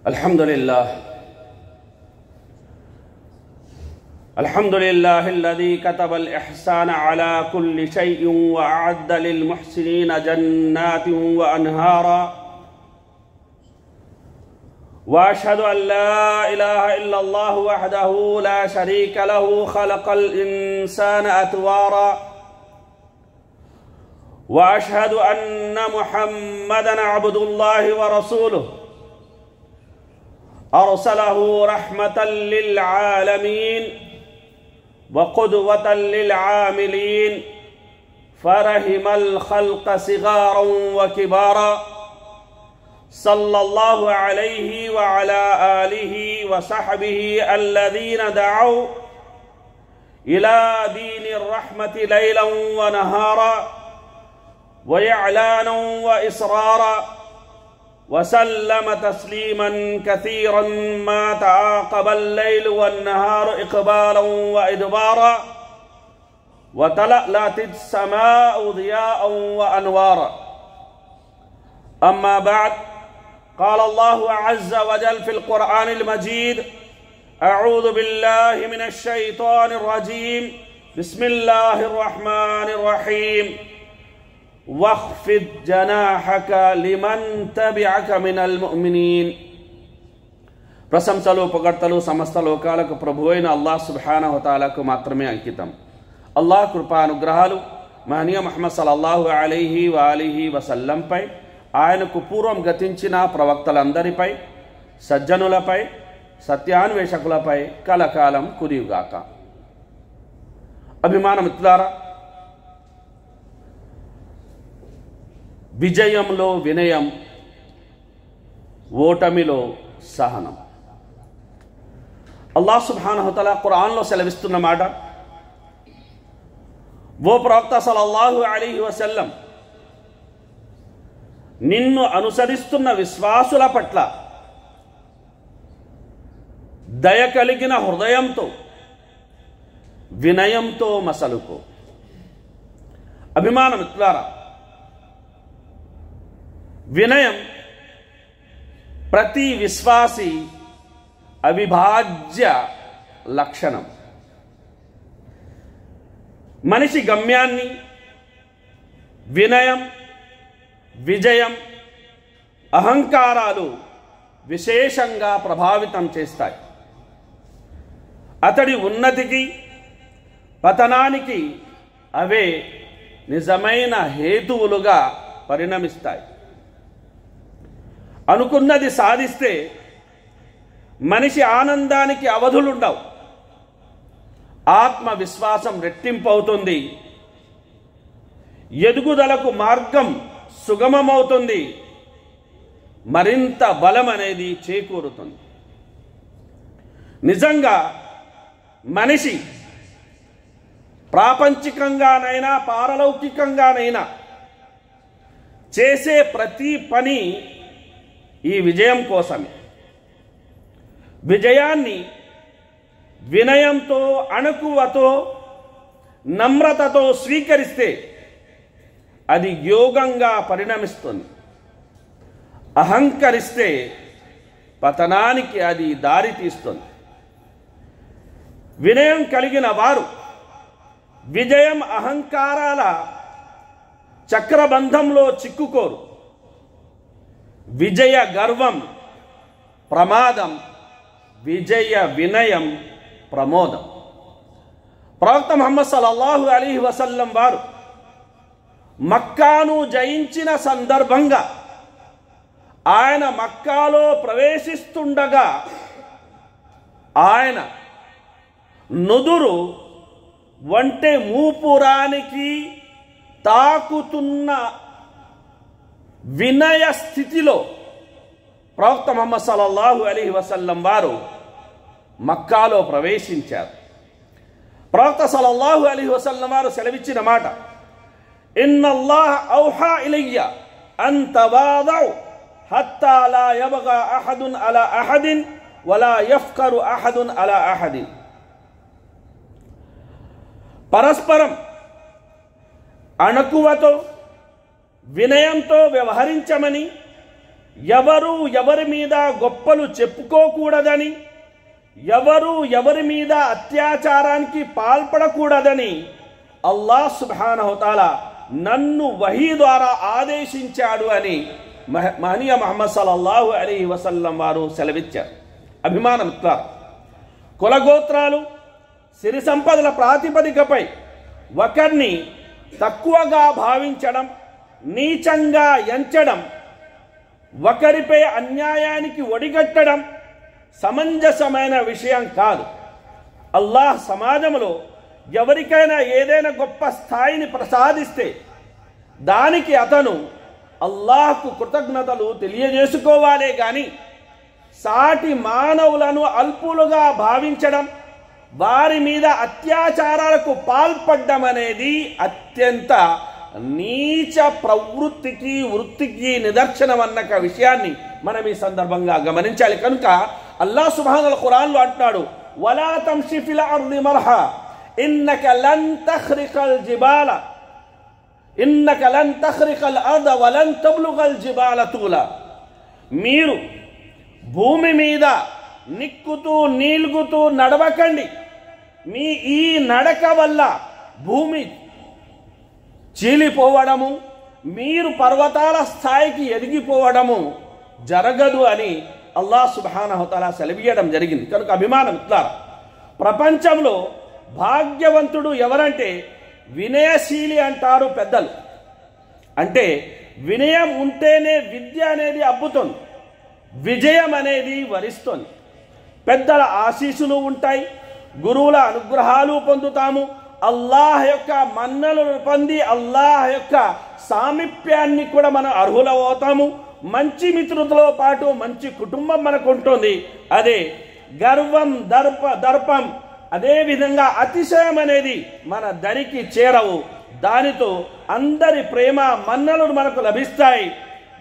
अल्हम्दुलिल्लाह الذي كتب الإحسان على كل شيء وأعد للمحسنين جنات وأنهارا وأشهد أن لا إله إلا الله وحده لا شريك له خلق الإنسان أطوارا وأشهد أن محمدا عبد الله ورسوله أرسله رحمة للعالمين وقدوة للعاملين فرحم الخلق صغارا وكبارا صلى الله عليه وعلى آله وصحبه الذين دعوا إلى دين الرحمة ليلا ونهارا وإعلانا وإصرارا وسلم تسليما كثيرا ما تعاقب الليل والنهار إقبالا وإدبارا وتلألأت السماء ضياء وأنوارا أما بعد قال الله عز وجل في القرآن المجيد أعوذ بالله من الشيطان الرجيم بسم الله الرحمن الرحيم واخفض جناحك لمن تبعك من المؤمنين ప్రశంసలు పొగడ్తలు సమస్త లోకాలకు ప్రభువైన అల్లాహ్ సుబ్హానహు వ తఆలాకు మాత్రమే అంకితం. అల్లాహ్ కృపానుగ్రహాలు మహనీయ ముహమ్మద్ సల్లల్లాహు అలైహి వ ఆలిహి వసల్లంపై, ఆయనకు పూర్వం గతించిన ప్రవక్తలందరిపై, సజ్జనులపై, సత్యాన్వేషకులపై కలకాలం కురియుగాక. అభిమాన మిత్రులారా, విజయంలో వినయం, ఓటమిలో సహనం. అల్లాహ్ సుబ్హానహు వ తఆలా ఖురాన్లో సెలవిస్తున్న మాట, ఓ ప్రవక్త సల్లల్లాహు అలైహి వసల్లం, నిన్ను అనుసరిస్తున్న విశ్వాసుల పట్ల దయ కలిగిన హృదయంతో, వినయంతో మసలుకో. అభిమాన మిత్రులారా, వినయం ప్రతి విశ్వాసి అవిభాజ్య లక్షణం. మనిషి గమ్యాన్ని వినయం, విజయం, అహంకారాలు విశేషంగా ప్రభావితం చేస్తాయి. అతడి ఉన్నతికి, పతనానికి అవే నిజమైన హేతువులుగా పరిణమిస్తాయి. అనుకున్నది సాధిస్తే మనిషి ఆనందానికి అవధులుండవు. ఆత్మవిశ్వాసం రెట్టింపవుతుంది, ఎదుగుదలకు మార్గం సుగమమవుతుంది, మరింత బలం అనేది చేకూరుతుంది. నిజంగా మనిషి ప్రాపంచికంగానైనా పారలౌకికంగానైనా చేసే ప్రతి పని ఈ విజయం కోసమే. విజయాన్ని వినయంతో, అణకువతో, నమ్రతతో స్వీకరిస్తే అది యోగంగా పరిణమిస్తుంది. అహంకరిస్తే పతనానికి అది దారి తీస్తుంది. వినయం కలిగిన వారు విజయం, అహంకారాల చక్రబంధంలో చిక్కుకోరు. విజయ గర్వం ప్రమాదం, విజయ వినయం ప్రమోదం. ప్రవక్త ముహమ్మద్ సల్లల్లాహు అలైహి వసల్లం వారు మక్కాను జయించిన సందర్భంగా ఆయన మక్కాలో ప్రవేశిస్తుండగా ఆయన నుదురు వంటె మూపురానికి తాకుతున్న వినయ స్థితిలో ప్రవక్త ముహమ్మద్ సల్లల్లాహు అలైహి వసల్లం వారు మక్కాలో ప్రవేశించారు. ప్రవక్త సల్లల్లాహు అలైహి వసల్లం వారు సెలవిచ్చిన మాట, ఇన్నల్లాహ ఔహా ఇలయ్య అన్ తవాదౌ హత్తా లా యబ్గా అహదున్ అలా అహదిన్ వలా యఫ్కరు అహదున్ అలా అహదిన్. పరస్పరం అణకువతో, వినయంతో వ్యవహరించమని ఎవరు ఎవరి మీద గొప్పలు చెప్పుకోకూడదని, ఎవరు ఎవరి మీద అత్యాచారానికి పాల్పడకూడదని అల్లాహ్ సుబ్హానహు తఆలా నన్ను వహీ ద్వారా ఆదేశించాడు అని మహనీయ ముహమ్మద్ సల్లల్లాహు అలైహి వసల్లం వారు సెలవిచ్చారు. అభిమాన మిత్రులారా, కులగోత్రాలు, సిరి సంపదల ప్రాతిపదికపై ఒకరిని తక్కువగా భావించడం, నీచంగా ఎంచడం, ఒకరిపై అన్యాయానికి ఒడిగట్టడం సమంజసమైన విషయం కాదు. అల్లాహ్ సమాజంలో ఎవరికైనా ఏదైనా గొప్ప స్థాయిని ప్రసాదిస్తే దానికి అతను అల్లాహ్కు కృతజ్ఞతలు తెలియజేసుకోవాలే కానీ సాటి మానవులను అల్పులుగా భావించడం, వారి మీద అత్యాచారాలకు పాల్పడడం అనేది అత్యంత నీచ ప్రవృత్తికి వృత్తికి నిదర్శనం అన్న విషయాన్ని మనం ఈ సందర్భంగా గమనించాలి. కనుక అల్లాహ్ సుబ్హానహు ఖురాన్లో అంటున్నాడు, వలా తమ్షి ఫిల్ అర్ది మర్హా ఇన్నక లన్ తఖ్రికల్ జిబాల ఇన్నక లన్ తఖ్రికల్ అర్ద వలన్ తబ్లుగల్ జిబాల తూలా. మీరు భూమి మీద నిక్కుతూ నీల్గుతూ నడవకండి. మీ ఈ నడక వల్ల భూమి చీలిపోవడము, మీరు పర్వతాల స్థాయికి ఎదిగిపోవడము జరగదు అని అల్లాహ్ సుబ్హానహు తఆలా సెలవియడం జరిగింది. కనుక అభిమానం మిత్రులారా, ప్రపంచంలో భాగ్యవంతుడు ఎవరంటే వినయశీలి అంటారు పెద్దలు. అంటే వినయం ఉంటేనే విద్య అనేది అబ్బుతుంది, విజయం అనేది వరిస్తుంది. పెద్దల ఆశీస్సులు ఉంటాయి, గురువుల అనుగ్రహాలు పొందుతాము, అల్లాహ్ యొక్క మన్నలను పొంది అల్లాహ్ యొక్క సామీప్యాన్ని కూడా మనం అర్హులవుతాము. మంచి మిత్రులతో పాటు మంచి కుటుంబం మనకు ఉంటుంది. అదే గర్వం, దర్పం, అదేవిధంగా అతిశయం అనేది మన దరికి చేరవు. దానితో అందరి ప్రేమ మన్నలు మనకు లభిస్తాయి.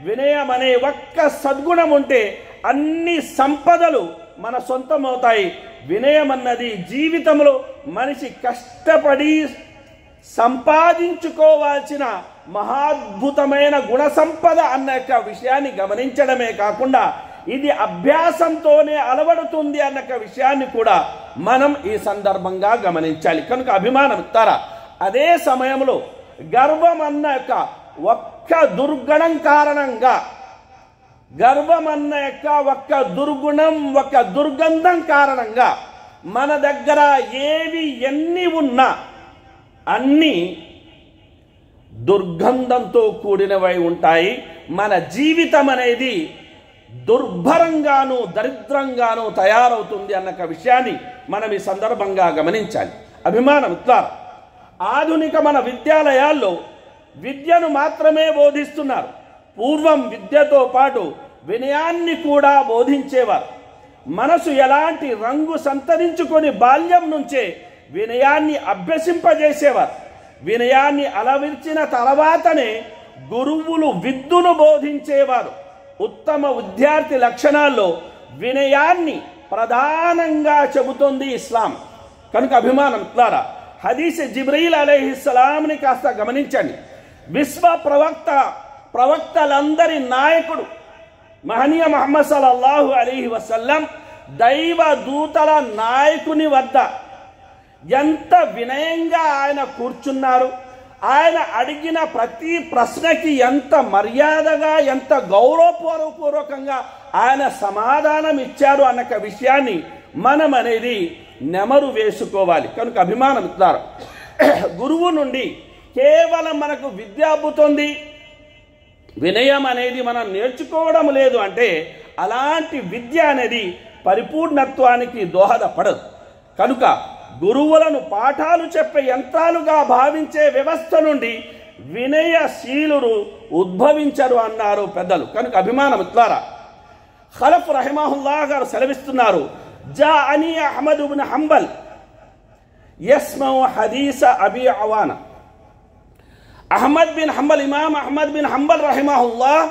వినయం అనే ఒక్క సద్గుణం ఉంటే అన్ని సంపదలు మన సొంతమవుతాయి. వినయం అన్నది జీవితంలో మనిషి కష్టపడి సంపాదించుకోవాల్సిన మహాద్భుతమైన గుణ సంపద అన్న యొక్క విషయాన్ని గమనించడమే కాకుండా ఇది అభ్యాసంతోనే అలవడుతుంది అన్న విషయాన్ని కూడా మనం ఈ సందర్భంగా గమనించాలి. కనుక అభిమానం ఇస్తారా, అదే సమయంలో గర్వం అన్న యొక్క ఒక్క దుర్గుణం కారణంగా, గర్వం అన్న యొక్క ఒక్క దుర్గుణం, ఒక దుర్గంధం కారణంగా మన దగ్గర ఏవి ఎన్ని ఉన్నా అన్నీ దుర్గంధంతో కూడినవై ఉంటాయి. మన జీవితం అనేది దుర్భరంగాను దరిద్రంగాను తయారవుతుంది అన్న విషయాన్ని మనం ఈ సందర్భంగా గమనించాలి. అభిమానం మిత్రులారా, ఆధునిక మన విద్యాలయాల్లో విద్యను మాత్రమే బోధిస్తున్నారు. పూర్వం విద్యతో పాటు వినయాన్ని కూడా బోధించేవారు. మనసు ఎలాంటి రంగు సంతరించుకొని బాల్యం నుంచే వినయాన్ని అభ్యసింపజేసేవారు. వినయాన్ని అలవర్చిన తర్వాతనే గురువులు విద్యను బోధించేవారు. ఉత్తమ విద్యార్థి లక్షణాల్లో వినయాన్ని ప్రధానంగా చెబుతుంది ఇస్లాం. కనుక అభిమానం మిత్రులారా, హదీస్ జిబ్రీల్ అలైహిస్సలాంని కాస్త గమనించండి. విశ్వ ప్రవక్తలందరి నాయకుడు మహనీయ ముహమ్మద్ సల్లల్లాహు అలైహి వసల్లం దైవ దూతల నాయకుని వద్ద ఎంత వినయంగా ఆయన కూర్చున్నారు. ఆయన అడిగిన ప్రతి ప్రశ్నకి ఎంత మర్యాదగా, ఎంత గౌరవపూర్వకంగా ఆయన సమాధానం ఇచ్చారు అన్న విషయాన్ని మనం అనేది నెమరు వేసుకోవాలి. కనుక అభిమానం ఇస్తారు. గురువు నుండి కేవలం మనకు విద్య అబ్బుతుంది, వినయం అనేది మనం నేర్చుకోవడం లేదు అంటే అలాంటి విద్య అనేది పరిపూర్ణత్వానికి దోహదపడదు. కనుక గురువులను పాఠాలు చెప్పే యంత్రాలుగా భావించే వ్యవస్థ నుండి వినయశీలురు ఉద్భవించరు అన్నారు పెద్దలు. కనుక అభిమానం ఇట్లారా, ఖలఫ్ రహిమహుల్లాహ్ గారు సెలవిస్తున్నారు, జాఅనీ అహ్మద్ ఇబ్న్ హంబల్ యస్మౌ హదీస అబీ అవానా. అహ్మద్ బిన్ హంబల్, ఇమాం అహ్మద్ బిన్ హంబల్ రహిమహుల్లాహ్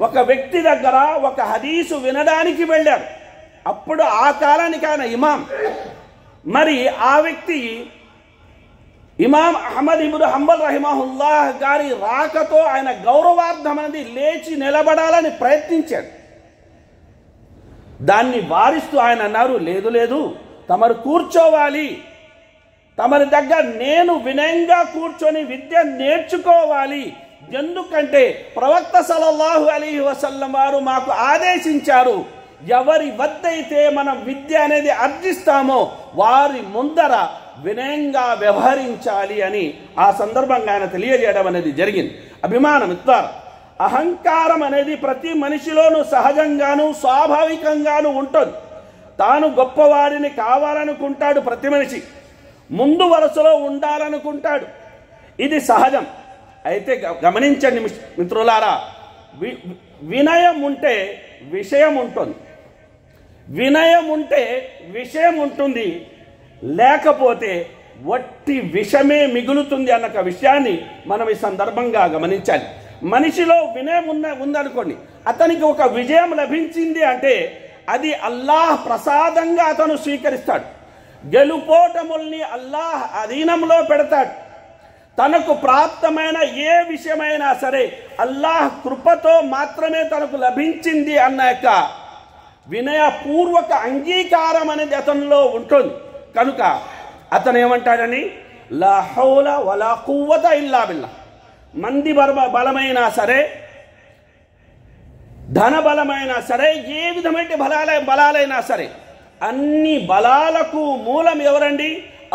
ఒక వ్యక్తి దగ్గర ఒక హదీసు వినడానికి వెళ్ళారు. అప్పుడు ఆ కాలానికి ఆయన ఇమాం. మరి ఆ వ్యక్తి ఇమాం అహ్మద్ ఇబ్ను హంబల్ రహిమహుల్లాహ్ గారి రాకతో ఆయన గౌరవార్థం అనేది లేచి నిలబడాలని ప్రయత్నించాడు. దాన్ని వారిస్తూ ఆయన అన్నారు, లేదు లేదు, తమరు కూర్చోవాలి, తమరి దగ్గర నేను వినయంగా కూర్చొని విద్య నేర్చుకోవాలి. ఎందుకంటే ప్రవక్త సల్లల్లాహు అలైహి వసల్లం వారు మాకు ఆదేశించారు, ఎవరి వద్దైతే మనం విద్య అనేది అర్జిస్తామో వారి ముందర వినయంగా వ్యవహరించాలి అని ఆ సందర్భంగా ఆయన తెలియజేయడం అనేది జరిగింది. అభిమానం ఇస్తారు. అహంకారం అనేది ప్రతి మనిషిలోనూ సహజంగాను స్వాభావికంగాను ఉంటుంది. తాను గొప్పవాడిని కావాలనుకుంటాడు, ప్రతి మనిషి ముందు వరుసలో ఉండాలనుకుంటాడు, ఇది సహజం. అయితే గమనించండి మిత్రులారా, వినయం ఉంటే విషయం ఉంటుంది, వినయం ఉంటే విషయం ఉంటుంది, లేకపోతే వట్టి విషమే మిగులుతుంది అన్న విషయాన్ని మనం ఈ సందర్భంగా గమనించాలి. మనిషిలో వినయం ఉందనుకోండి, అతనికి ఒక విజయం లభించింది అంటే అది అల్లాహ్ ప్రసాదంగా అతను స్వీకరిస్తాడు. గెలుపోటముల్ని అల్లాహ్ అధీనంలో పెడతాడు. తనకు ప్రాప్తమైన ఏ విషయమైనా సరే అల్లాహ్ కృపతో మాత్రమే తనకు లభించింది అన్న యొక్క వినయపూర్వక అంగీకారం అనేది అతనిలో ఉంటుంది. కనుక అతను ఏమంటాడని, లా హౌల వలా కువ్వత ఇల్లా బిల్లాహ్. మంది బలమైనా సరే, ధన బలమైనా సరే, ఏ విధమైన బలాలైనా సరే, అన్ని బలాలకు మూలం ఎవరండి?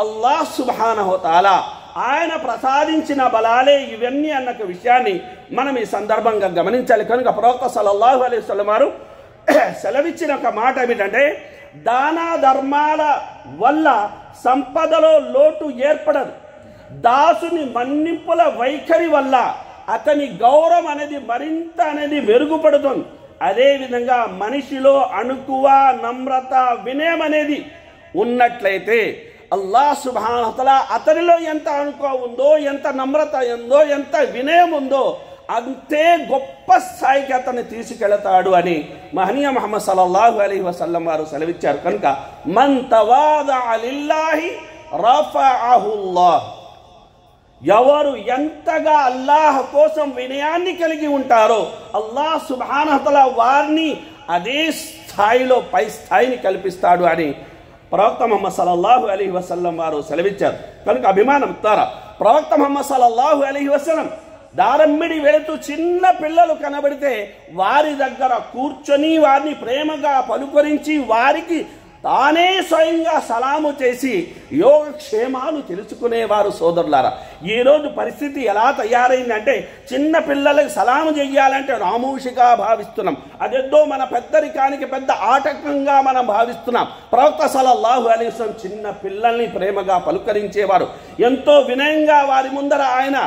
అల్లాహ్ సుబ్హానహు తఆలా. ఆయన ప్రసాదించిన బలాలే ఇవన్నీ అన్న విషయాన్ని మనం ఈ సందర్భంగా గమనించాలి. కనుక ప్రవక్త సల్లల్లాహు అలైహి వసల్లం వారు సెలవిచ్చిన ఒక మాట ఏమిటంటే, దాన ధర్మాల వల్ల సంపదలో లోటు ఏర్పడదు, దాసుని మన్నింపుల వైఖరి వల్ల అతని గౌరవం అనేది మరింత అనేది మెరుగుపడుతుంది. అదేవిధంగా మనిషిలో అణుకువ, నమ్రత, వినయం అనేది ఉన్నట్లయితే అల్లాహ్ సుబ్హానహు తఆలా అతనిలో ఎంత అణుకువ ఉందో, ఎంత నమ్రత ఉందో, ఎంత వినయం ఉందో అంతే గొప్ప స్థాయికి అతన్ని తీసుకెళతాడు అని మహనీయ ముహమ్మద్ సల్లల్లాహు అలైహి వసల్లం వారు సెలవిచ్చారు. కనుక మన్ తవాదఅ లిల్లాహి రఫఅహుల్లాహ్. ఎవరు ఎంతగా అల్లాహ్ కోసం వినయాన్ని కలిగి ఉంటారో అల్లాహ్ సుబ్హానహు తఆలా వారిని అదే స్థాయిలో పై స్థాయిని కల్పిస్తాడు అని ప్రవక్త ముహమ్మద్ సల్లల్లాహు అలైహి వసల్లం వారు సెలవిచ్చారు. కనుక అభిమానం ద్వారా ప్రవక్త ముహమ్మద్ సల్లల్లాహు అలైహి వసల్లం దారమ్మిడి వెళుతూ చిన్న పిల్లలు కనబడితే వారి దగ్గర కూర్చొని వారిని ప్రేమగా పలుకరించి వారికి తానే స్వయంగా సలాము చేసి యోగక్షేమాలు తెలుసుకునేవారు. సోదరులారా, ఈరోజు పరిస్థితి ఎలా తయారైందంటే చిన్న పిల్లలకు సలాము చెయ్యాలంటే నామూషిగా భావిస్తున్నాం, అదేదో మన పెద్దరికానికి పెద్ద ఆటంకంగా మనం భావిస్తున్నాం. ప్రవక్త సల్లల్లాహు అలైహి వసల్లం చిన్న పిల్లల్ని ప్రేమగా పలుకరించేవారు. ఎంతో వినయంగా వారి ముందర ఆయన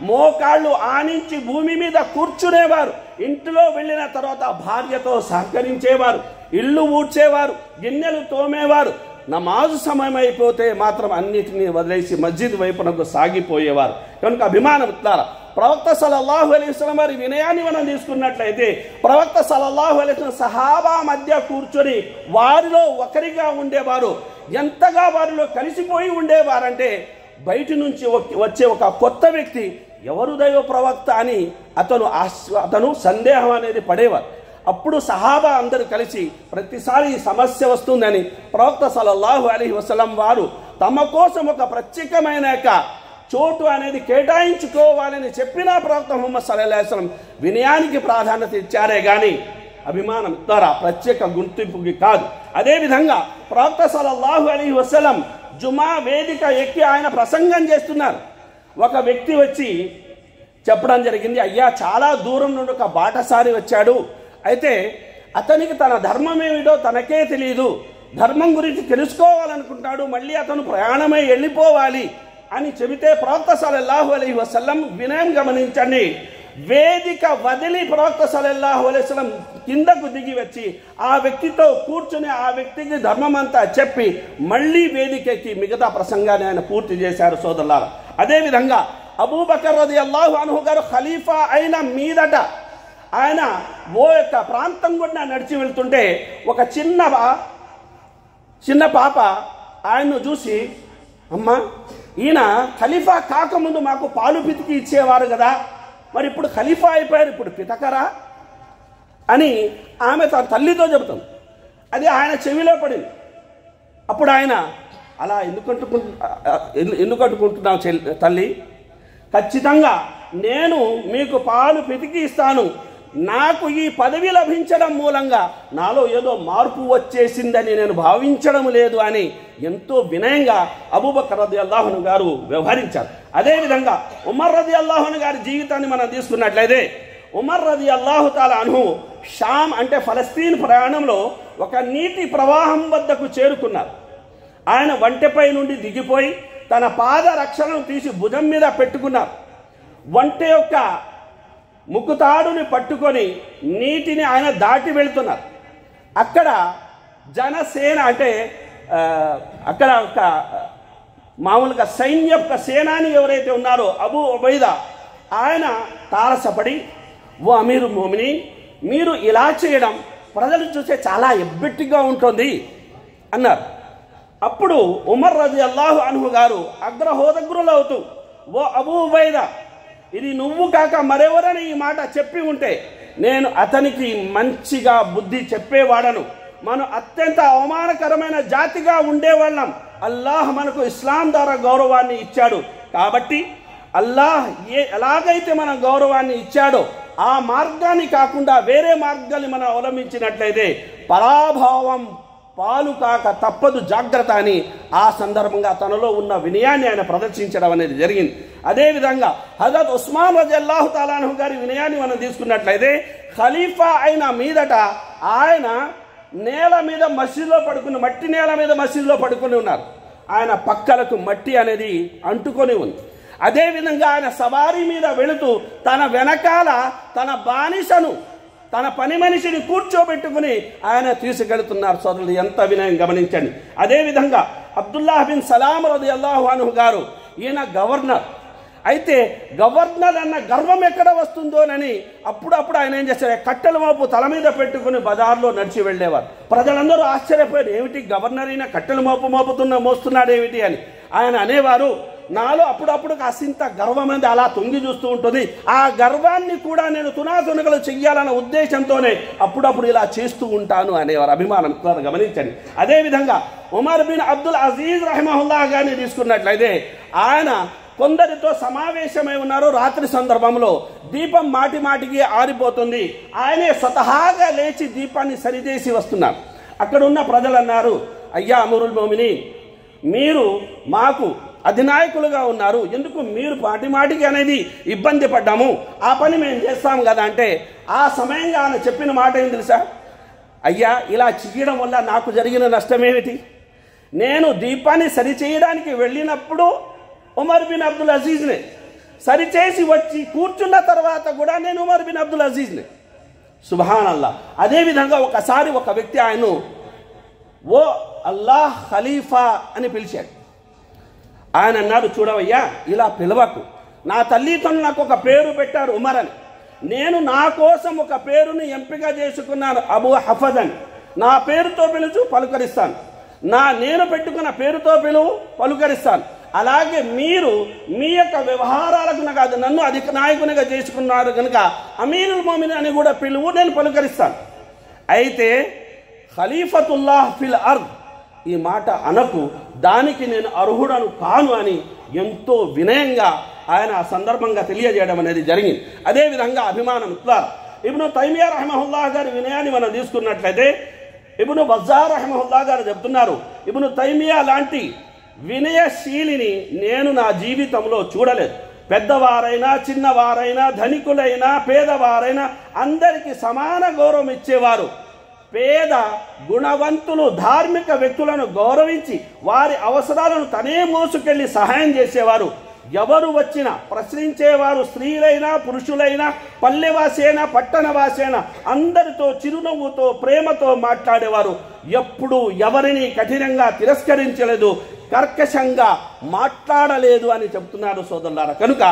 మోకాళ్ళు ఆనించి భూమి మీద కూర్చునేవారు. ఇంటిలో వెళ్ళిన తర్వాత భార్యతో సహకరించేవారు, ఇల్లు ఊడ్చేవారు, గిన్నెలు తోమేవారు. నమాజు సమయం అయిపోతే మాత్రం అన్నిటినీ వదిలేసి మస్జిద్ వైపునకు సాగిపోయేవారు. కనుక అభిమానం ఇట్లారా ప్రవక్త సల్లల్లాహు అలైహి వసల్లం వారి వినయాన్ని మనం తీసుకున్నట్లయితే ప్రవక్త సల్లల్లాహు అలైహి వసల్లం సహాబా మధ్య కూర్చొని వారిలో ఒకరిగా ఉండేవారు. ఎంతగా వారిలో కలిసిపోయి ఉండేవారంటే బయట నుంచి వచ్చే ఒక కొత్త వ్యక్తి ఎవరు దైవ ప్రవక్త అని అతను సందేహం అనేది పడేవారు. అప్పుడు సహాబా అందరూ కలిసి ప్రతిసారి ఈ సమస్య వస్తుందని ప్రవక్త సల్లల్లాహు అలైహి వసల్లం వారు తమ కోసం ఒక ప్రత్యేకమైన చోటు అనేది కేటాయించుకోవాలని చెప్పిన ప్రవక్త ముహమ్మద్ సల్లల్లాహు అలైహి వసల్లం వినయానికి ప్రాధాన్యత ఇచ్చారే కానీ అభిమానం ద్వారా ప్రత్యేక గుర్తింపుకి కాదు. అదేవిధంగా ప్రవక్త సల్లల్లాహు అలైహి వసల్లం జుమా వేదిక ఎక్కి ఆయన ప్రసంగం చేస్తున్నారు. ఒక వ్యక్తి వచ్చి చెప్పడం జరిగింది, అయ్యా చాలా దూరం నుండి ఒక బాటసారి వచ్చాడు, అయితే అతనికి తన ధర్మం ఏమిటో తనకే తెలియదు, ధర్మం గురించి తెలుసుకోవాలనుకుంటాడు, మళ్ళీ అతను ప్రయాణమై వెళ్ళిపోవాలి అని చెబితే ప్రవక్త సల్లల్లాహు అలైహి వసల్లం వినయం గమనించండి, వేదిక వదిలి ప్రవక్త సల్లల్లాహు అలైహి వసల్లం కిందకు దిగి వచ్చి ఆ వ్యక్తితో కూర్చుని ఆ వ్యక్తికి ధర్మం అంతా చెప్పి మళ్ళీ వేదికకి మిగతా ప్రసంగాన్ని ఆయన పూర్తి చేశారు. సోదరులారా, అదేవిధంగా అబూబకర్ రదియల్లాహు అన్హు గారు ఖలీఫా అయిన మీదట ఆయన ఓ యొక్క ప్రాంతం గుండా నడిచి వెళ్తుంటే ఒక చిన్న పాప ఆయన్ను చూసి, అమ్మా ఈయన ఖలీఫా కాకముందు మాకు పాలు పితికి ఇచ్చేవారు కదా, మరి ఇప్పుడు ఖలీఫా అయిపోయారు, ఇప్పుడు పితకరా అని ఆమె తన తల్లితో చెబుతుంది. అది ఆయన చెవిలో పడింది. అప్పుడు ఆయన, అలా ఎందుకు అంటుకుంటున్నావు తల్లి, ఖచ్చితంగా నేను మీకు పాలు పితికి ఇస్తాను, నాకు ఈ పదవి లభించడం మూలంగా నాలో ఏదో మార్పు వచ్చేసిందని నేను భావించడం లేదు అని ఎంతో వినయంగా అబూబకర్ రదియల్లాహు అన్హు గారు వ్యవహరించారు. అదేవిధంగా ఉమర్ రదియల్లాహు అన్హు గారి జీవితాన్ని మనం తీసుకున్నట్లయితే, ఉమర్ రదియల్లాహు తాలా అన్హు షామ్ అంటే ఫలస్తీన్ ప్రయాణంలో ఒక నీటి ప్రవాహం వద్దకు చేరుకున్నారు. ఆయన వంటెపై నుండి దిగిపోయి తన పాద రక్షణను తీసి భుజం మీద పెట్టుకున్నారు. వంట యొక్క ముక్కుతాడుని పట్టుకొని నీటిని ఆయన దాటి వెళ్తున్నారు. అక్కడ జనసేన అంటే అక్కడ ఒక మామూలుగా సైన్య యొక్క సేనాని ఎవరైతే ఉన్నారో అబూ ఉబైదా, ఆయన తారసపడి, ఓ అమీరు మోమినీన్, మీరు ఇలా చేయడం ప్రజలు చూసే చాలా ఎబ్బెట్టిగా ఉంటుంది అన్నారు. అప్పుడు ఉమర్ రదియల్లాహు అన్హు గారు అగ్రహోదగ్రులు అవుతూ, ఓ అబూ ఉబైదా, ఇది నువ్వు కాక మరెవరని ఈ మాట చెప్పి ఉంటే నేను అతనికి మంచిగా బుద్ధి చెప్పేవాడను, మనం అత్యంత అవమానకరమైన జాతిగా ఉండేవాళ్ళం. అల్లాహ్ మనకు ఇస్లాం ద్వారా గౌరవాన్ని ఇచ్చాడు, కాబట్టి అల్లాహ్ ఎలాగైతే మన గౌరవాన్ని ఇచ్చాడో ఆ మార్గాన్ని కాకుండా వేరే మార్గాన్ని మనం అవలంబించినట్లయితే పరాభావం పాలు కాక తప్పదు, జాగ్రత్త అని ఆ సందర్భంగా తనలో ఉన్న వినయాన్ని ఆయన ప్రదర్శించడం అనేది జరిగింది. అదేవిధంగా హజరత్ ఉస్మాన్ రజియల్లాహు తాలా అన్హు గారి వినయాన్ని మనం తీసుకున్నట్లయితే, ఖలీఫా అయిన మీదట ఆయన నేల మీద మసీదులో పడుకుని, మట్టి నేల మీద మసీదులో పడుకుని ఉన్నారు. ఆయన పక్కలకు మట్టి అనేది అంటుకొని ఉంది. అదేవిధంగా ఆయన సవారీ మీద వెళుతూ తన వెనకాల తన బానిసను, తన పని మనిషిని కూర్చోబెట్టుకుని ఆయన తీసుకెళ్తున్నారు. సోదరులు, ఎంత వినయం గమనించండి. అదేవిధంగా అబ్దుల్లాహ్ బిన్ సలాం రదియల్లాహు అన్హు గారు, ఈయన గవర్నర్. అయితే గవర్నర్ అన్న గర్వం ఎక్కడ వస్తుందోనని అప్పుడప్పుడు ఆయన ఏం చేశారు, కట్టెల మోపు తల మీద పెట్టుకుని బజార్లో నడిచి వెళ్ళేవారు. ప్రజలందరూ ఆశ్చర్యపోయారు, ఏమిటి గవర్నర్ అయినా కట్టెల మోపు మోస్తున్నాడు ఏమిటి అని. ఆయన అనేవారు, నాలో అప్పుడప్పుడు కాసింత గర్వం అనేది అలా తొంగి చూస్తూ ఉంటుంది, ఆ గర్వాన్ని కూడా నేను తునాతునకలు చెయ్యాలన్న ఉద్దేశంతోనే అప్పుడప్పుడు ఇలా చేస్తూ ఉంటాను అనేవారు. అభిమానం గమనించండి. అదేవిధంగా ఉమర్ బిన్ అబ్దుల్ అజీజ్ రహిమహుల్లాహ్ గారిని తీసుకున్నట్లయితే, ఆయన కొందరితో సమావేశమై ఉన్నారు. రాత్రి సందర్భంలో దీపం మాటి మాటికి ఆరిపోతుంది. ఆయనే స్వతహాగా లేచి దీపాన్ని సరిచేసి వస్తున్నారు. అక్కడ ఉన్న ప్రజలు అన్నారు, అయ్యా అమీరుల్ మోమినీన్, మీరు మాకు అధినాయకులుగా ఉన్నారు, ఎందుకు మీరు మాటికి అనేది ఇబ్బంది పడ్డాము, ఆ పని మేము చేస్తాం కదా అంటే, ఆ సమయంగా ఆయన చెప్పిన మాట ఏం తెలుసా, అయ్యా ఇలా చేయడం వల్ల నాకు జరిగిన నష్టమేమిటి, నేను దీపాన్ని సరిచేయడానికి వెళ్ళినప్పుడు ఉమర్ బిన్ అబ్దుల్ అజీజ్ని సరిచేసి వచ్చి కూర్చున్న తర్వాత కూడా నేను ఉమర్ బిన్ అబ్దుల్ అజీజ్ని. సుబ్హానల్లాహ్. అదేవిధంగా ఒకసారి ఒక వ్యక్తి ఆయన్ను ఓ అల్లాహ్ ఖలీఫా అని పిలిచాడు. ఆయన అన్నాడు, చూడవయ్యా, ఇలా పిలవకు, నా తల్లిదండ్రులు నాకు ఒక పేరు పెట్టారు ఉమర్ అని, నేను నా కోసం ఒక పేరుని ఎంపిక చేసుకున్నాను అబూ హఫద్ అని. నా పేరుతో పిలుచు, పలుకరిస్తాను, నేను పెట్టుకున్న పేరుతో పిలువు, పలుకరిస్తాను. అలాగే మీరు మీ యొక్క వ్యవహారాలకు కాదు, నన్ను అధిక నాయకునిగా చేసుకున్నారు కనుక అమీరుల్ మోమిన్ అని కూడా పిలువు, నేను పలుకరిస్తాను. అయితే ఖలీఫతుల్లాహ్ ఫిల్ అర్ద్ ఈ మాట అనకు, దానికి నేను అర్హుడను కాను అని ఎంతో వినయంగా ఆయన ఆ సందర్భంగా తెలియజేయడం అనేది జరిగింది. అదేవిధంగా అభిమానం ఇబ్ను తైమియా రహిమహుల్లాహ్ గారి వినయాన్ని మనం తీసుకున్నట్లయితే, ఇబ్ను బజ్జార్ రహిమహుల్లాహ్ గారు చెప్తున్నారు, ఇబ్ను తైమియా లాంటి వినయశీలిని నేను నా జీవితంలో చూడలేదు. పెద్దవారైనా చిన్నవారైనా ధనికులైనా పేదవారైనా అందరికీ సమాన గౌరవం ఇచ్చేవారు. పేద గుణవంతులు ధార్మిక వ్యక్తులను గౌరవించి వారి అవసరాలను తనే మోసుకెళ్లి సహాయం చేసేవారు. ఎవరు వచ్చినా ప్రశ్నించేవారు. స్త్రీలైనా పురుషులైనా, పల్లెవాసైనా పట్టణవాసైనా అందరితో చిరునవ్వుతో ప్రేమతో మాట్లాడేవారు. ఎప్పుడూ ఎవరిని కఠినంగా తిరస్కరించలేదు, కర్కశంగా మాట్లాడలేదు అని చెప్తున్నారు సోదరులారా. కనుక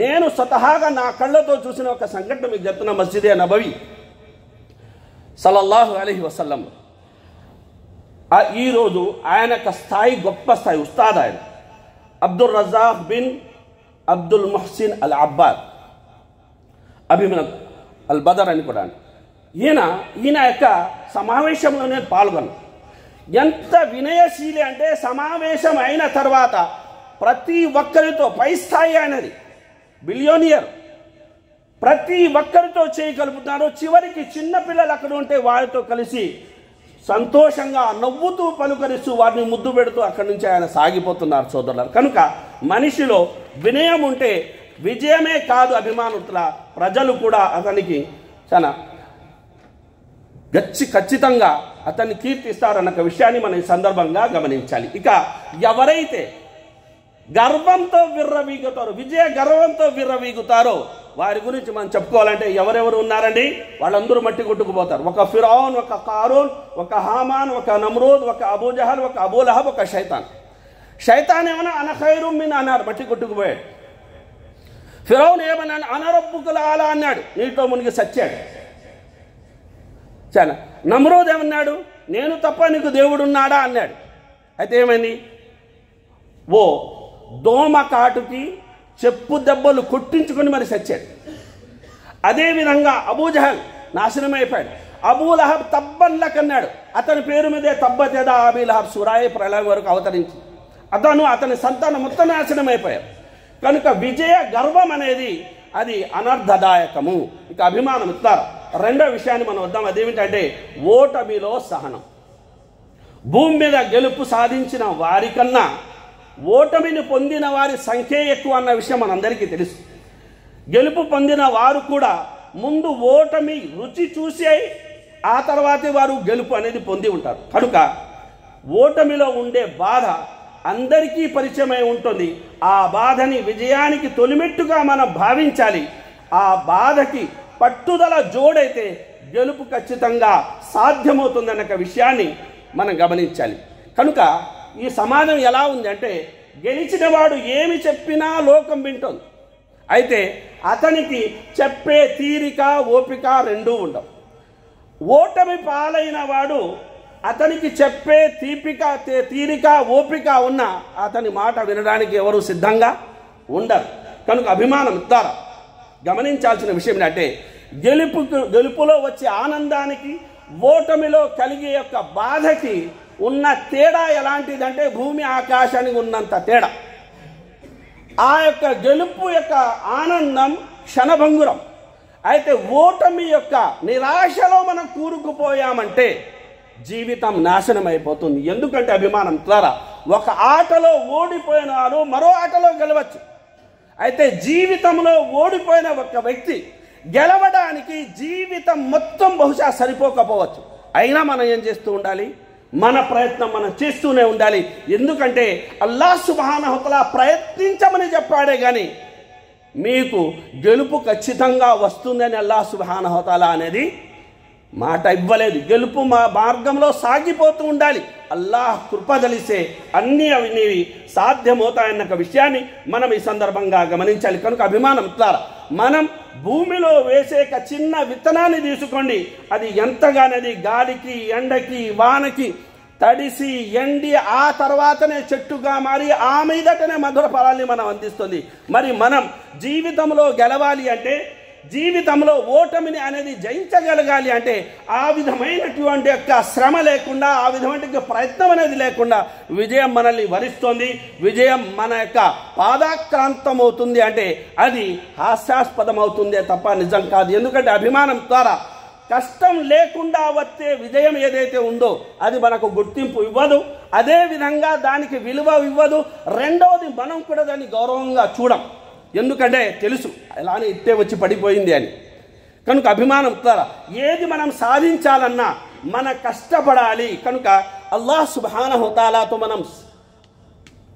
నేను స్వతహాగా నా కళ్ళతో చూసిన ఒక సంఘటన మీకు చెప్తున్న, మస్జిదే నబవి సల్లల్లాహు అలైహి వసల్లం ఈరోజు ఆయన యొక్క స్థాయి గొప్ప స్థాయి, ఉస్తాద్ ఆయన. అబ్దుల్ రజాక్ బిన్ అబ్దుల్ ముహ్సిన్ అల్ అబ్బాద్ అభిమన్ అల్ బదర్ అని కూడా. ఈయన యొక్క సమావేశంలో నేను పాల్గొన్నాను. ఎంత వినయశీలి అంటే సమావేశం అయిన తర్వాత ప్రతి ఒక్కరితో పై స్థాయి అనేది బిలియోనియర్, ప్రతి ఒక్కరితో చేయగలుగుతున్నారు. చివరికి చిన్నపిల్లలు అక్కడ ఉంటే వారితో కలిసి సంతోషంగా నవ్వుతూ పలుకరిస్తూ వారిని ముద్దు పెడుతూ అక్కడి నుంచి ఆయన సాగిపోతున్నారు సోదరులారు. కనుక మనిషిలో వినయం ఉంటే విజయమే కాదు అభిమానుల ప్రజలు కూడా అతనికి చాలా ఖచ్చితంగా అతన్ని కీర్తిస్తారన్న విషయాన్ని మనం ఈ సందర్భంగా గమనించాలి. ఇక ఎవరైతే గర్వంతో విర్రవీగుతారో, విజయ గర్వంతో విర్రవీగుతారో వారి గురించి మనం చెప్పుకోవాలంటే ఎవరెవరు ఉన్నారండి? వాళ్ళందరూ మట్టి కొట్టుకుపోతారు. ఒక ఫిరౌన్, ఒక కారూన్, ఒక హామాన్, ఒక నమ్రూద్, ఒక అబూజహల్, ఒక అబూలహబ్, ఒక శైతాన్. శైతాన్ ఏమన్నా అనఖైరు మిన్ అన్నారు, మట్టి కొట్టుకుపోయాడు. ఫిరౌన్ ఏమన్నా అనరబ్బుకుల ఆలా అన్నాడు, నీటిలో మునిగి సచ్చాడు. చాలా నమ్రూద్ ఏమన్నాడు, నేను తప్ప నీకు దేవుడు ఉన్నాడా అన్నాడు. అయితే ఏమైంది? ఓ దోమ కాటుకి చెప్పు దెబ్బలు కొట్టించుకొని మరి సచ్చాడు. అదేవిధంగా అబూజహల్ నాశనం అయిపోయాడు. అబూలహబ్ తబ్బన్లక్ అన్నాడు, అతని పేరు మీదే తబ్బతేదా అబీలహబ్ సురాయి ప్రళయం వరకు అవతరించి అతని సంతానం మొత్తం నాశనం అయిపోయారు. కనుక విజయ గర్వం అనేది అది అనర్థదాయకము. ఇక అభిమానం ఇస్తారు. రెండో విషయాన్ని మనం వద్దాం, అదేమిటంటే ఓటమిలో సహనం. భూమి మీద గెలుపు సాధించిన వారికన్నా ఓటమిని పొందిన వారి సంఖ్య ఎక్కువ అన్న విషయం మనందరికీ తెలుసు. గెలుపు పొందిన వారు కూడా ముందు ఓటమి రుచి చూసి ఆ తర్వాతే వారు గెలుపు అనేది పొంది ఉంటారు. కనుక ఓటమిలో ఉండే బాధ అందరికీ పరిచయమై ఉంటుంది. ఆ బాధని విజయానికి తొలిమెట్టుగా మనం భావించాలి. ఆ బాధకి పట్టుదల జోడైతే గెలుపు ఖచ్చితంగా సాధ్యమవుతుందన్న విషయాన్ని మనం గమనించాలి. కనుక ఈ సమాజం ఎలా ఉంది అంటే గెలిచిన వాడు ఏమి చెప్పినా లోకం వింటుంది. అయితే అతనికి చెప్పే తీరిక ఓపిక రెండూ ఉండవు. ఓటమి పాలైన వాడు అతనికి చెప్పే తీరిక ఓపిక ఉన్న అతని మాట వినడానికి ఎవరు సిద్ధంగా ఉండరు. కనుక అభిమానం ఇస్తారా గమనించాల్సిన విషయం ఏంటంటే గెలుపులో వచ్చే ఆనందానికి ఓటమిలో కలిగే యొక్క బాధకి ఉన్న తేడా ఎలాంటిదంటే భూమి ఆకాశానికి ఉన్నంత తేడా. ఆ యొక్క గెలుపు యొక్క ఆనందం క్షణభంగురం. అయితే ఓటమి యొక్క నిరాశలో మనం కూరుకుపోయామంటే జీవితం నాశనం అయిపోతుంది. ఎందుకంటే అభిమానం ద్వారా ఒక ఆటలో ఓడిపోయిన వారు మరో ఆటలో గెలవచ్చు. అయితే జీవితంలో ఓడిపోయిన ఒక వ్యక్తి గెలవడానికి జీవితం మొత్తం బహుశా సరిపోకపోవచ్చు. అయినా మనం ఏం చేస్తూ ఉండాలి? మన ప్రయత్నం మనం చేస్తూనే ఉండాలి. ఎందుకంటే అల్లాహ్ సుబ్హానహు వ తఆలా ప్రయత్నించమని చెప్పాడే కానీ మీకు గెలుపు ఖచ్చితంగా వస్తుందని అల్లాహ్ సుబ్హానహు వ తఆలా అనేది మాట ఇవ్వలేదు. గెలుపు మార్గంలో సాగిపోతూ ఉండాలి. అల్లాహ్ కృపదలిసే అన్నీ అవి సాధ్యమవుతాయన్న విషయాన్ని మనం ఈ సందర్భంగా గమనించాలి. కనుక అభిమానం ఇట్లారా మనం భూమిలో వేసే చిన్న విత్తనాన్ని తీసుకోండి, అది ఎంతగానది గాలికి ఎండకి వానకి తడిసి ఎండి ఆ తర్వాతనే చెట్టుగా మారి ఆ మీదటనే మధుర ఫలాన్ని మనం అందిస్తుంది. మరి మనం జీవితంలో గెలవాలి అంటే, జీవితంలో ఓటమిని అనేది జయించగలగాలి అంటే ఆ విధమైనటువంటి యొక్క శ్రమ లేకుండా, ఆ విధమైన ప్రయత్నం అనేది లేకుండా విజయం మనల్ని వరిస్తుంది. విజయం మన యొక్క పాదాక్రాంతం అవుతుంది అంటే అది హాస్యాస్పదం అవుతుందే తప్ప నిజం కాదు. ఎందుకంటే అభిమానం ద్వారా కష్టం లేకుండా వచ్చే విజయం ఏదైతే ఉందో అది మనకు గుర్తింపు ఇవ్వదు, అదే విధంగా దానికి విలువ ఇవ్వదు. రెండవది మనం కూడా దాన్ని గౌరవంగా చూడం. ఎందుకంటే తెలుసు ఎలానే ఇట్టే వచ్చి పడిపోయింది అని. కనుక అభిమానం ద్వారా ఏది మనం సాధించాలన్నా మన కష్టపడాలి. కనుక అల్లాహ్ సుబ్హానహు వ తఆలాతో మనం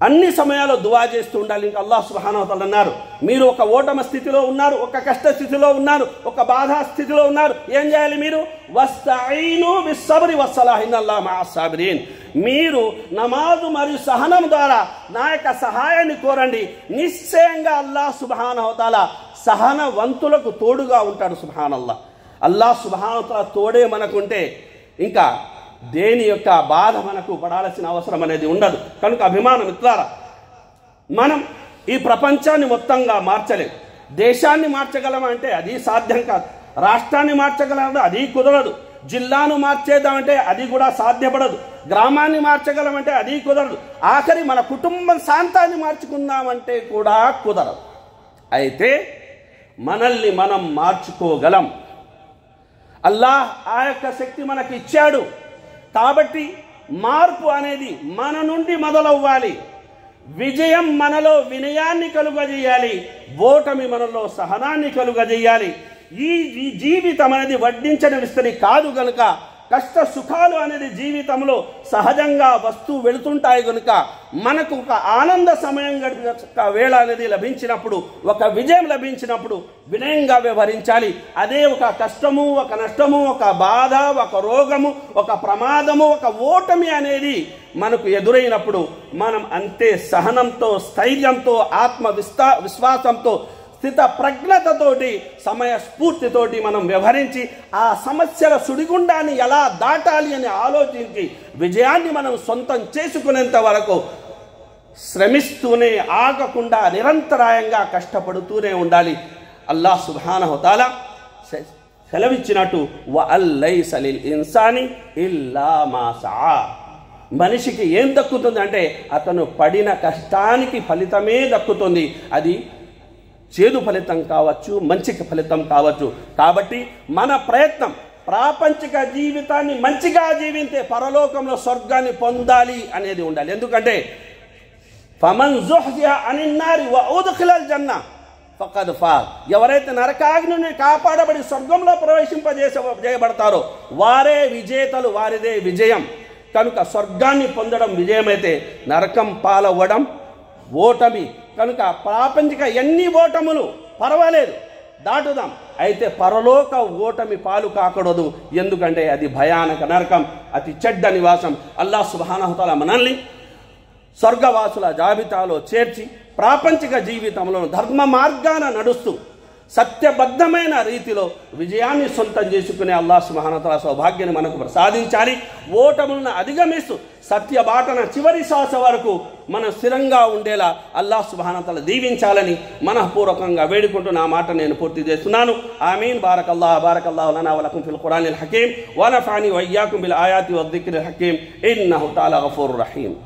అన్ని సమయాల్లో దువా చేస్తూ ఉండాలి. ఇంకా అల్లాహ్ సుబ్హానహు వ తఆలా అన్నారు, మీరు ఒక ఓటమ స్థితిలో ఉన్నారు, ఒక కష్ట స్థితిలో ఉన్నారు, ఒక బాధా స్థితిలో ఉన్నారు, ఏం చేయాలి? మీరు వస్తఈను బిస్సబ్రి వస్సలాహ్ ఇన్నల్లాహ మఅస్ సాబిరీన్, మీరు నమాజు మరియు సహనం ద్వారా నా యొక్క సహాయాన్ని కోరండి. నిశ్చయంగా అల్లాహ్ సుబ్హానహు వ తఆలా సహనవంతులకు తోడుగా ఉంటాడు. సుబ్హానల్లాహ్. అల్లాహ్ సుబ్హానహు వ తఆలా తోడే మనకుంటే ఇంకా దేని యొక్క బాధ మనకు పడాల్సిన అవసరం అనేది ఉండదు. కనుక అభిమానం ఇట్లారా మనం ఈ ప్రపంచాన్ని మొత్తంగా మార్చలేం. దేశాన్ని మార్చగలమంటే అది సాధ్యం కాదు. రాష్ట్రాన్ని మార్చగలమంటే అది కుదరదు. జిల్లాను మార్చేద్దామంటే అది కూడా సాధ్యపడదు. గ్రామాన్ని మార్చగలమంటే అది కుదరదు. ఆఖరి మన కుటుంబ శాంతాన్ని మార్చుకుందామంటే కూడా కుదరదు. అయితే మనల్ని మనం మార్చుకోగలం. అల్లాహ్ ఆ యొక్క శక్తి మనకి ఇచ్చాడు. కాబట్టి మార్పు అనేది మన నుండి మొదలవ్వాలి. విజయం మనలో వినయాన్ని కలుగజేయాలి. ఓటమి మనలో సహనాన్ని కలుగజేయాలి. ఈ జీవితం అనేది వడ్డించని విస్తరి కాదు గనుక, కష్ట సుఖాలు అనేది జీవితంలో సహజంగా వస్తూ వెళుతుంటాయి గనుక, మనకు ఒక ఆనంద సమయం గడిపే వేళ అనేది లభించినప్పుడు, ఒక విజయం లభించినప్పుడు వినయంగా వ్యవహరించాలి. అదే ఒక కష్టము, ఒక నష్టము, ఒక బాధ, ఒక రోగము, ఒక ప్రమాదము, ఒక ఓటమి అనేది మనకు ఎదురైనప్పుడు మనం అంతే సహనంతో, స్థైర్యంతో, విశ్వాసంతో, స్థిత ప్రజ్ఞతతోటి, సమయస్ఫూర్తితోటి మనం వ్యవహరించి ఆ సమస్యల సుడిగుండాన్ని ఎలా దాటాలి అని ఆలోచించి విజయాన్ని మనం సొంతం చేసుకునేంత వరకు శ్రమిస్తూనే ఆగకుండా నిరంతరాయంగా కష్టపడుతూనే ఉండాలి. అల్లాహ్ సుబ్హానహు తఆలా సెలవిచ్చినట్టు వఅల్లైస లిల్ ఇన్సాని ఇల్లా మా సఆ. మనిషికి ఏం దక్కుతుంది అంటే అతను పడిన కష్టానికి ఫలితమే దక్కుతుంది. అది చేదు ఫలితం కావచ్చు, మంచి ఫలితం కావచ్చు. కాబట్టి మన ప్రయత్నం ప్రాపంచిక జీవితాన్ని మంచిగా జీవించే పరలోకంలో స్వర్గాన్ని పొందాలి అనేది ఉండాలి. ఎందుకంటే ఫమన్ జుహ్జిహ అనిన్ నారి వ ఉద్ఖిలల్ జన్నా ఫఖద్ ఫాజ్. ఎవరైతే నరకాగ్ని నుండి కాపాడబడి స్వర్గంలో ప్రవేశింపజేయబడతారో వారే విజేతలు, వారిదే విజయం. కనుక స్వర్గాన్ని పొందడం విజయమైతే నరకం పాలవ్వడం ఓటమి. కనుక ప్రాపంచిక ఎన్ని ఓటములు పర్వాలేదు, దాటుదాం. అయితే పరలోక ఓటమి పాలు కాకూడదు. ఎందుకంటే అది భయానక నరకం, అతి చెడ్డ నివాసం. అల్లాహ్ సుబ్హానహు తఆలా మనల్ని స్వర్గవాసుల జాబితాలో చేర్చి ప్రాపంచిక జీవితంలో ధర్మ మార్గాన నడుస్తూ సత్యబద్ధమైన రీతిలో విజయాన్ని సొంతం చేసుకునే అల్లాహ్ సుబ్హానహు తఆలా సౌభాగ్యాన్ని మనకు ప్రసాదించాలి. ఓటములను అధిగమిస్తూ సత్య బాటన చివరి శ్వాస వరకు మనం స్థిరంగా ఉండేలా అల్లాహ్ సుబ్హానహు తఆలా దీవించాలని మనఃపూర్వకంగా వేడుకుంటూ నా మాట నేను పూర్తి చేస్తున్నాను. ఆమీన్. బారకల్లాహు లనా వ లకుం ఫిల్ ఖురానిల్ హకీమ్ వ నఫఅని వ ఇయ్యాకుం బిల్ ఆయాతి వ జిక్రిల్ హకీమ్ ఇన్నహు తఆలా గఫూరుర్ రహీమ్.